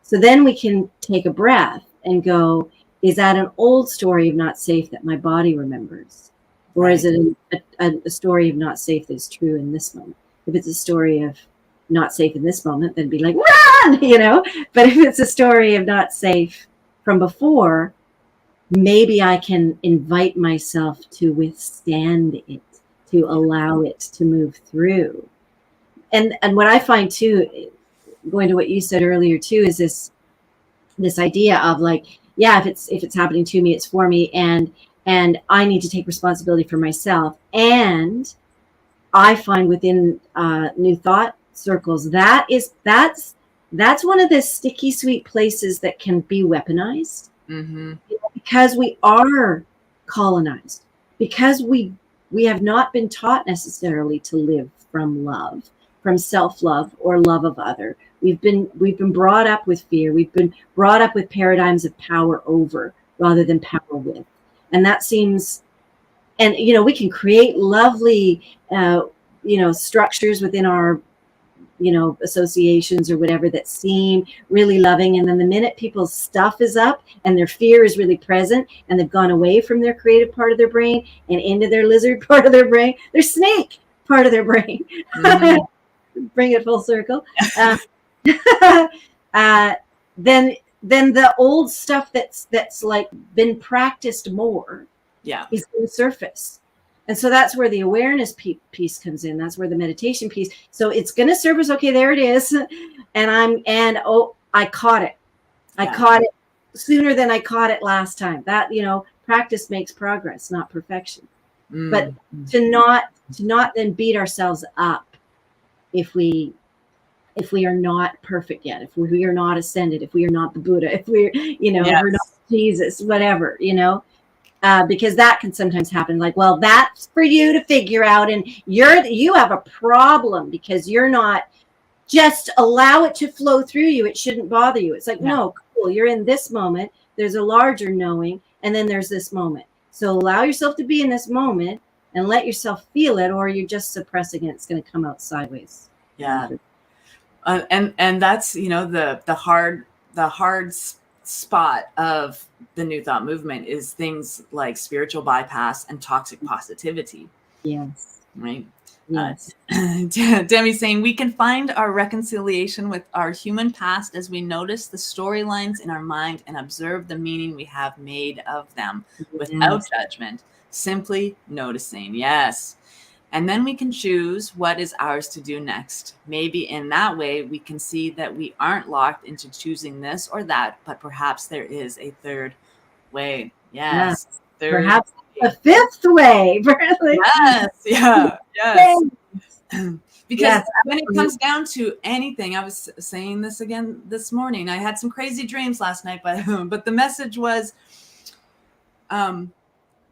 So then we can take a breath and go, is that an old story of not safe that my body remembers? Or is it a story of not safe that's true in this moment? If it's a story of not safe in this moment, then be like, run, But if it's a story of not safe from before, maybe I can invite myself to withstand it, to allow it to move through. And what I find too, going to what you said earlier too, is this idea of like, if it's happening to me, it's for me, and I need to take responsibility for myself. And I find within New Thought circles, that's one of the sticky sweet places that can be weaponized, because we are colonized, because we have not been taught necessarily to live from love, from self-love or love of other. We've been brought up with fear. We've been brought up with paradigms of power over rather than power with. And that seems, and we can create lovely structures within our associations or whatever that seem really loving. And then the minute people's stuff is up and their fear is really present and they've gone away from their creative part of their brain and into their lizard part of their brain, their snake part of their brain, bring it full circle. Then the old stuff that's like been practiced more is going to surface. And so that's where the awareness piece comes in. That's where the meditation piece. So it's going to surface. Okay, there it is. And I caught it. I caught it sooner than I caught it last time. That, practice makes progress, not perfection. But to not then beat ourselves up if we are not perfect yet, if we are not ascended, if we are not the Buddha, if we're, if we're not Jesus, whatever, because that can sometimes happen. Like, well, that's for you to figure out, and you have a problem because you're not. Just allow it to flow through you. It shouldn't bother you. It's like, no, cool. You're in this moment. There's a larger knowing, and then there's this moment. So allow yourself to be in this moment and let yourself feel it, or you're just suppressing it. It's going to come out sideways. Yeah. And that's, the hard spot of the New Thought movement is things like spiritual bypass and toxic positivity. Yes. Right. Yes. Demi's saying we can find our reconciliation with our human past as we notice the storylines in our mind and observe the meaning we have made of them without judgment, simply noticing. Yes. And then we can choose what is ours to do next. Maybe in that way, we can see that we aren't locked into choosing this or that, but perhaps there is a third way. Yes. Perhaps a fifth way. Yes. Yeah. Yes. Because when it comes down to anything, I was saying this again this morning. I had some crazy dreams last night, but the message was,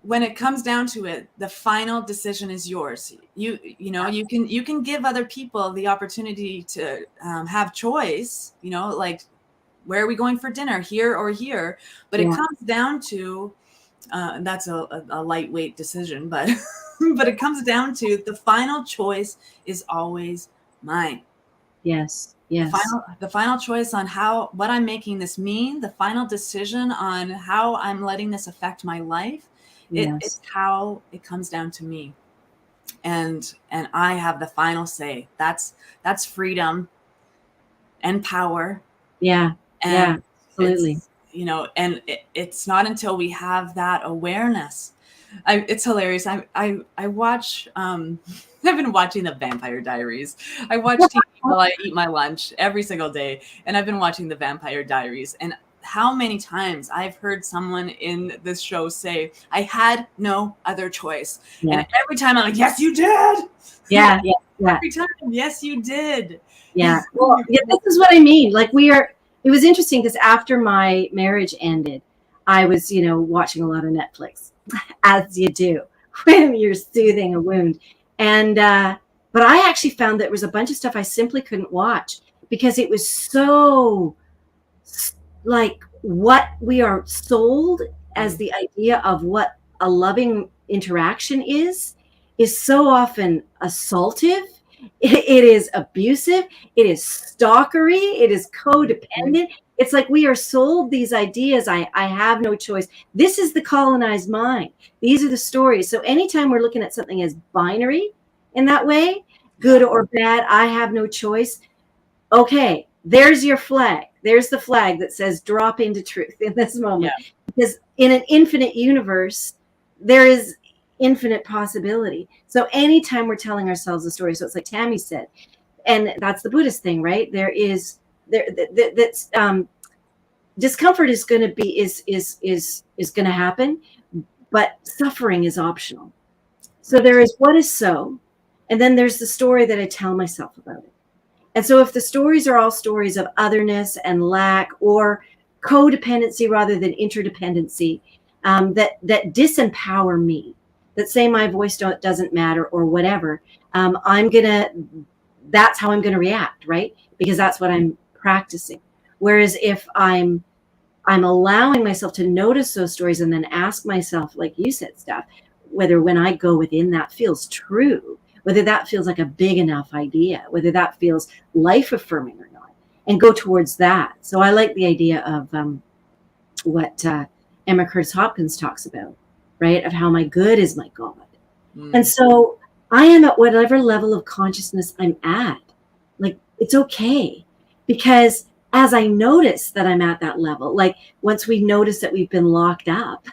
when it comes down to it, the final decision is yours. You can give other people the opportunity to have choice, like, where are we going for dinner, here or here? But it comes down to, that's a lightweight decision, but but it comes down to the final choice is always mine. Yes. Yes. The final choice on what I'm making this mean, the final decision on how I'm letting this affect my life. It's how it comes down to me, and I have the final say. That's freedom and power. Yeah. And absolutely. And it's not until we have that awareness. It's hilarious. I watch. I've been watching the Vampire Diaries. I watch TV while I eat my lunch every single day, and I've been watching the Vampire Diaries. And how many times I've heard someone in this show say, I had no other choice. Yeah. And every time I'm like, yes, you did. Yeah. Every time, yes, you did. Yeah. Well, this is what I mean. Like, it was interesting because after my marriage ended, I was, watching a lot of Netflix, as you do when you're soothing a wound. And, but I actually found that there was a bunch of stuff I simply couldn't watch because it was so like what we are sold as the idea of what a loving interaction is so often assaultive. It is abusive. It is stalkery. It is codependent. It's like we are sold these ideas. I have no choice. This is the colonized mind. These are the stories. So anytime we're looking at something as binary in that way, good or bad, I have no choice. Okay, there's your flag. There's the flag that says drop into truth in this moment. Yeah. Because in an infinite universe, there is infinite possibility. So anytime we're telling ourselves a story, so it's like Tammy said, and that's the Buddhist thing, right? That's discomfort is going to be is going to happen, but suffering is optional. So there is what is so, and then there's the story that I tell myself about it. And so if the stories are all stories of otherness and lack or codependency rather than interdependency, that disempower me, that say my voice doesn't matter or whatever, that's how I'm going to react, right? Because that's what I'm practicing. Whereas if I'm allowing myself to notice those stories and then ask myself, like you said, Steph, whether when I go within that feels true, whether that feels like a big enough idea, whether that feels life affirming or not, and go towards that. So I like the idea of what Emma Curtis Hopkins talks about, right? Of how my good is my God. And so I am at whatever level of consciousness I'm at. Like, it's okay. Because as I notice that I'm at that level, like once we notice that we've been locked up,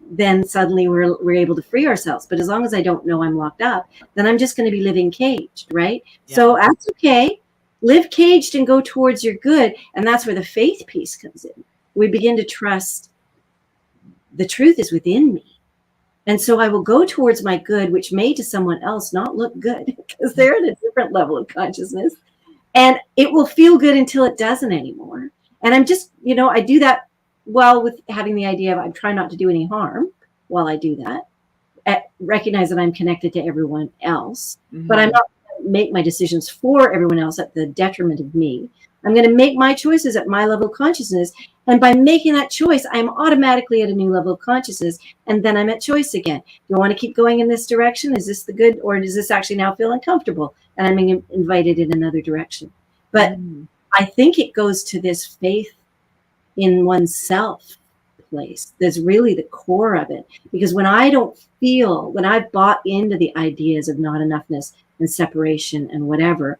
then suddenly we're able to free ourselves. But as long as I don't know I'm locked up, then I'm just going to be living caged, right? Yeah. So that's okay. Live caged and go towards your good. And that's where the faith piece comes in. We begin to trust the truth is within me. And so I will go towards my good, which may to someone else not look good because they're at a different level of consciousness. And it will feel good until it doesn't anymore. And I'm just, I do that well with having the idea of I'm trying not to do any harm while I do that. Recognize that I'm connected to everyone else, but I'm not going to make my decisions for everyone else at the detriment of me. I'm going to make my choices at my level of consciousness. And by making that choice, I'm automatically at a new level of consciousness. And then I'm at choice again. Do I want to keep going in this direction? Is this the good? Or does this actually now feel uncomfortable? And I'm being invited in another direction. But I think it goes to this faith in oneself place. That's really the core of it. Because when I've bought into the ideas of not enoughness and separation and whatever,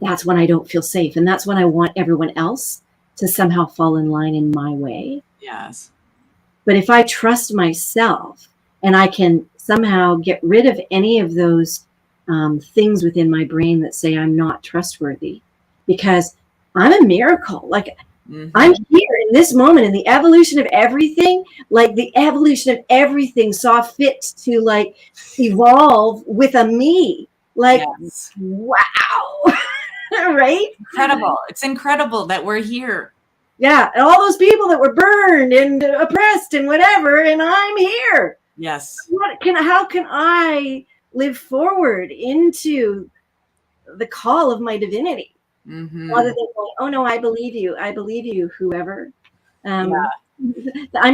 that's when I don't feel safe. And that's when I want everyone else to somehow fall in line in my way. Yes. But if I trust myself and I can somehow get rid of any of those things within my brain that say I'm not trustworthy, because I'm a miracle. Like I'm here in this moment in the evolution of everything, like the evolution of everything saw fit to like evolve with a me. Like, yes. Wow. Right? Incredible. It's incredible that we're here. Yeah. And all those people that were burned and oppressed and whatever, and I'm here. Yes. How can I live forward into the call of my divinity? Rather than going, oh no, I believe you, whoever. I'm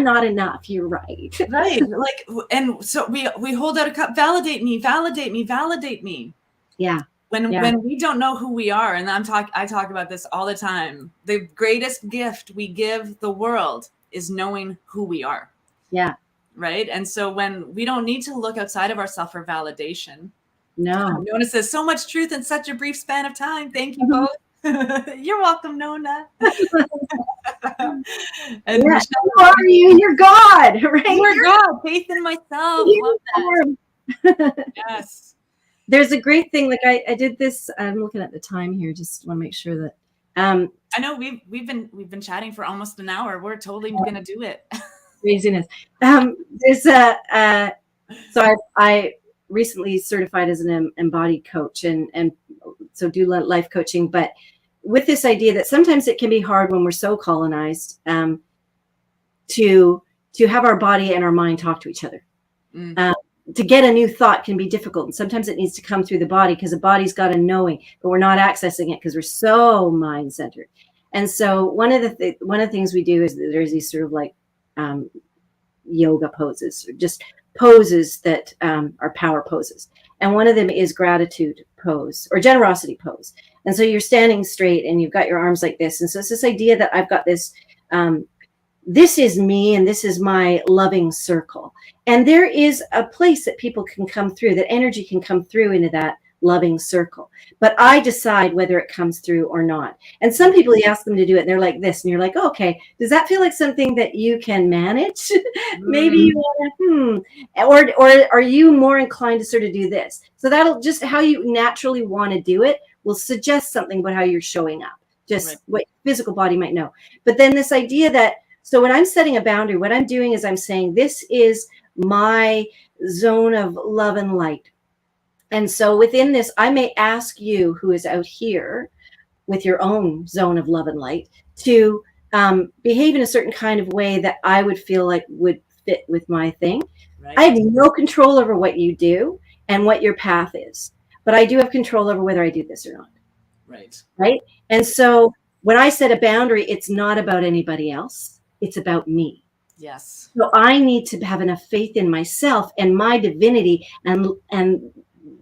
not enough. You're right. Right. Like, and so we hold out a cup, validate me. Yeah. When we don't know who we are, and I talk about this all the time, the greatest gift we give the world is knowing who we are. Yeah. Right. And so when we don't need to look outside of ourselves for validation. No. Nona says so much truth in such a brief span of time. Thank you both. You're welcome, Nona. And Michelle, who are you? You're God, right? You're God. Faith in myself. Love that. Yes. There's a great thing. Like I did this. I'm looking at the time here. Just want to make sure that. I know we've been chatting for almost an hour. We're totally gonna do it. Craziness. There's so I recently certified as an embodied coach and so do life coaching, but with this idea that sometimes it can be hard when we're so colonized to have our body and our mind talk to each other. To get a new thought can be difficult, and sometimes it needs to come through the body because the body's got a knowing, but we're not accessing it because we're so mind centered. And so one of the things we do is that there's these sort of like yoga poses, or just poses that are power poses. And one of them is gratitude pose or generosity pose. And so you're standing straight and you've got your arms like this. And so it's this idea that I've got this, this is me and this is my loving circle. And there is a place that people can come through, that energy can come through into that loving circle. But I decide whether it comes through or not. And some people, you ask them to do it and they're like this. And you're like, oh, okay, does that feel like something that you can manage? Maybe you want to, or are you more inclined to sort of do this? So that'll just how you naturally want to do it will suggest something about how you're showing up, just what your physical body might know. But then this idea that, so when I'm setting a boundary, what I'm doing is I'm saying, this is my zone of love and light. And so within this, I may ask you who is out here with your own zone of love and light to behave in a certain kind of way that I would feel like would fit with my thing. Right. I have no control over what you do and what your path is, but I do have control over whether I do this or not. Right. Right. And so when I set a boundary, it's not about anybody else. It's about me. Yes. So I need to have enough faith in myself and my divinity and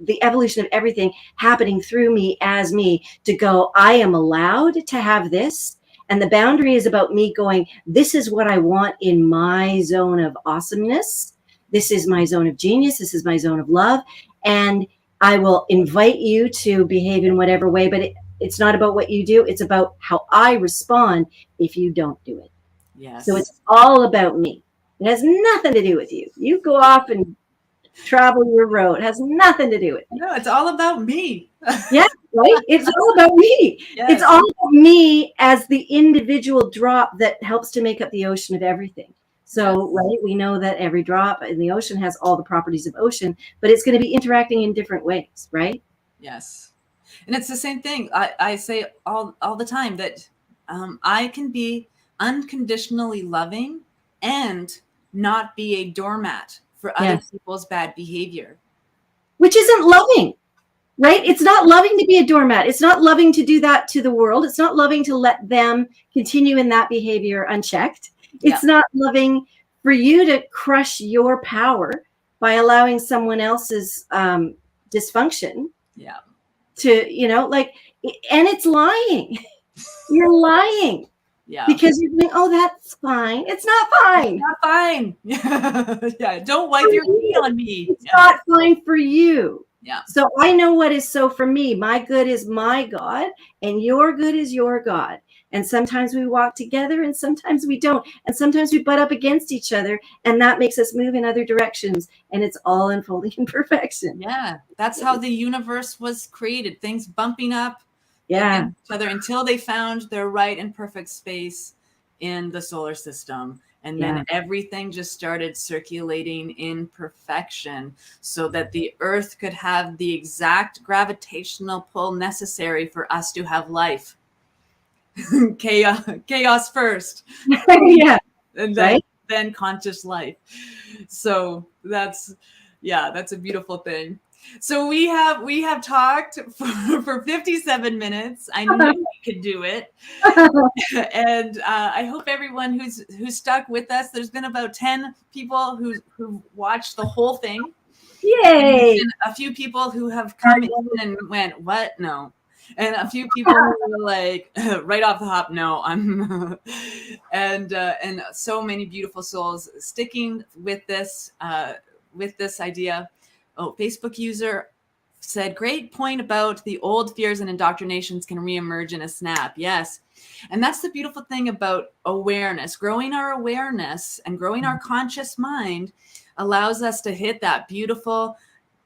the evolution of everything happening through me as me to go, I am allowed to have this. And the boundary is about me going, this is what I want in my zone of awesomeness. This is my zone of genius. This is my zone of love. And I will invite you to behave in whatever way, but it's not about what you do. It's about how I respond if you don't do it. Yes. So it's all about me. It has nothing to do with you. You go off and travel your road. It has nothing to do with me. No, it's all about me. Yeah, right? It's all about me. Yes. It's all about me as the individual drop that helps to make up the ocean of everything. So, right, we know that every drop in the ocean has all the properties of ocean, but it's going to be interacting in different ways, right? Yes. And it's the same thing. I say all the time that I can be unconditionally loving and not be a doormat for other people's bad behavior. Which isn't loving, right? It's not loving to be a doormat. It's not loving to do that to the world. It's not loving to let them continue in that behavior unchecked. It's not loving for you to crush your power by allowing someone else's dysfunction. Yeah. To, you know, like, and it's lying. You're lying. Yeah. Because you're going, oh, that's fine. It's not fine. It's not fine. Yeah. Don't wipe your feet on me. It's not fine for you. Yeah. So I know what is so for me. My good is my God, and your good is your God. And sometimes we walk together and sometimes we don't. And sometimes we butt up against each other, and that makes us move in other directions. And it's all unfolding in perfection. Yeah. That's how the universe was created. Things bumping up against each other until they found their right and perfect space in the solar system. And then everything just started circulating in perfection so that the earth could have the exact gravitational pull necessary for us to have life. Chaos first. Yeah. And then conscious life. So that's a beautiful thing. So we have talked for 57 minutes. I knew we could do it. And I hope everyone who's stuck with us, there's been about 10 people who watched the whole thing. Yay. And a few people who have come in and went, what? No. And a few people who were like, right off the hop, no, I'm, and so many beautiful souls sticking with this idea. Oh, Facebook user said, great point about the old fears and indoctrinations can reemerge in a snap. Yes. And that's the beautiful thing about awareness. Growing our awareness and growing our conscious mind allows us to hit that beautiful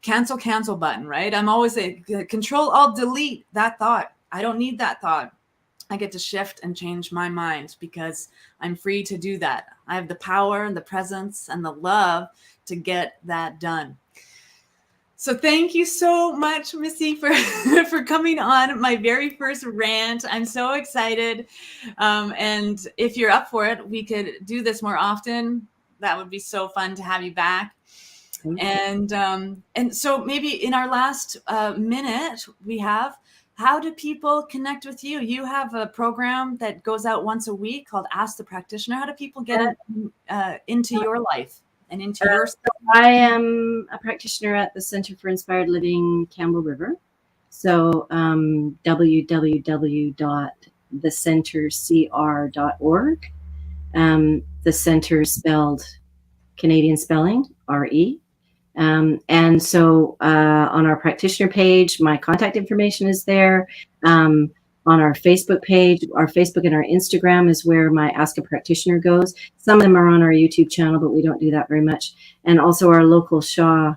cancel button, right? I'm always saying, Control, Alt, delete that thought. I don't need that thought. I get to shift and change my mind because I'm free to do that. I have the power and the presence and the love to get that done. So thank you so much, Missy, for coming on my very first rant. I'm so excited. And if you're up for it, we could do this more often. That would be so fun to have you back. And so maybe in our last minute, we have, how do people connect with you? You have a program that goes out once a week called Ask the Practitioner. How do people get into your life and into your stuff? I am a practitioner at the Center for Inspired Living, Campbell River. So www.thecentercr.org. The center spelled Canadian spelling, RE. And so on our practitioner page, my contact information is there. On our Facebook page, our Facebook and our Instagram is where my Ask a Practitioner goes. Some of them are on our YouTube channel, but we don't do that very much. And also our local Shaw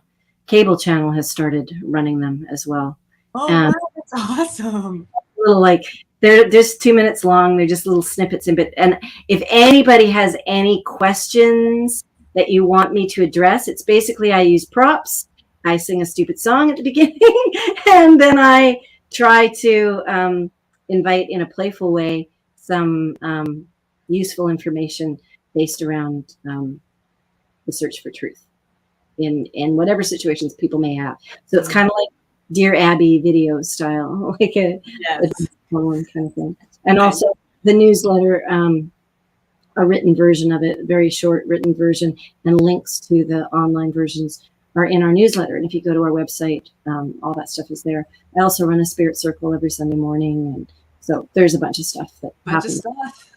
cable channel has started running them as well. Oh, wow, that's awesome. Little like, they're just 2 minutes long. They're just little snippets in bit. And if anybody has any questions that you want me to address, it's basically I use props. I sing a stupid song at the beginning, and then I try to invite in a playful way some useful information based around the search for truth in whatever situations people may have. So it's kind of like Dear Abby video style, like a kind of thing. And also the newsletter, a written version of it, very short written version, and links to the online versions are in our newsletter. And if you go to our website, all that stuff is there. I also run a spirit circle every Sunday morning. And so there's a bunch of stuff that happens.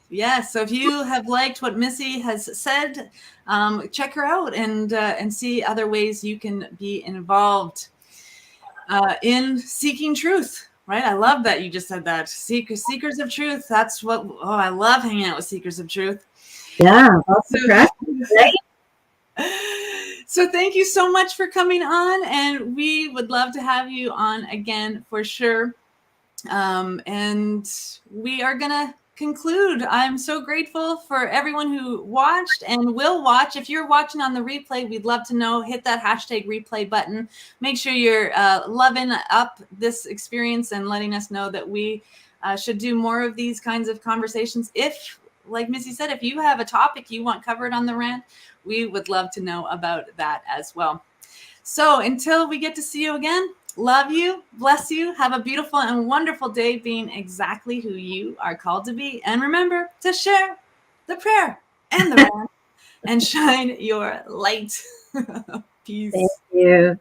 Yes. So if you have liked what Missy has said, check her out and see other ways you can be involved in seeking truth. Right. I love that you just said that. Seekers of truth. That's what. Oh, I love hanging out with seekers of truth. Yeah. Right? So thank you so much for coming on, and we would love to have you on again for sure. And we are gonna conclude. I'm so grateful for everyone who watched and will watch. If you're watching on the replay, we'd love to know. Hit that hashtag replay button. Make sure you're loving up this experience and letting us know that we should do more of these kinds of conversations. If, like Missy said, if you have a topic you want covered on the rant, we would love to know about that as well. So until we get to see you again, love you, bless you, have a beautiful and wonderful day being exactly who you are called to be. And remember to share the prayer and the rant and shine your light. Peace. Thank you.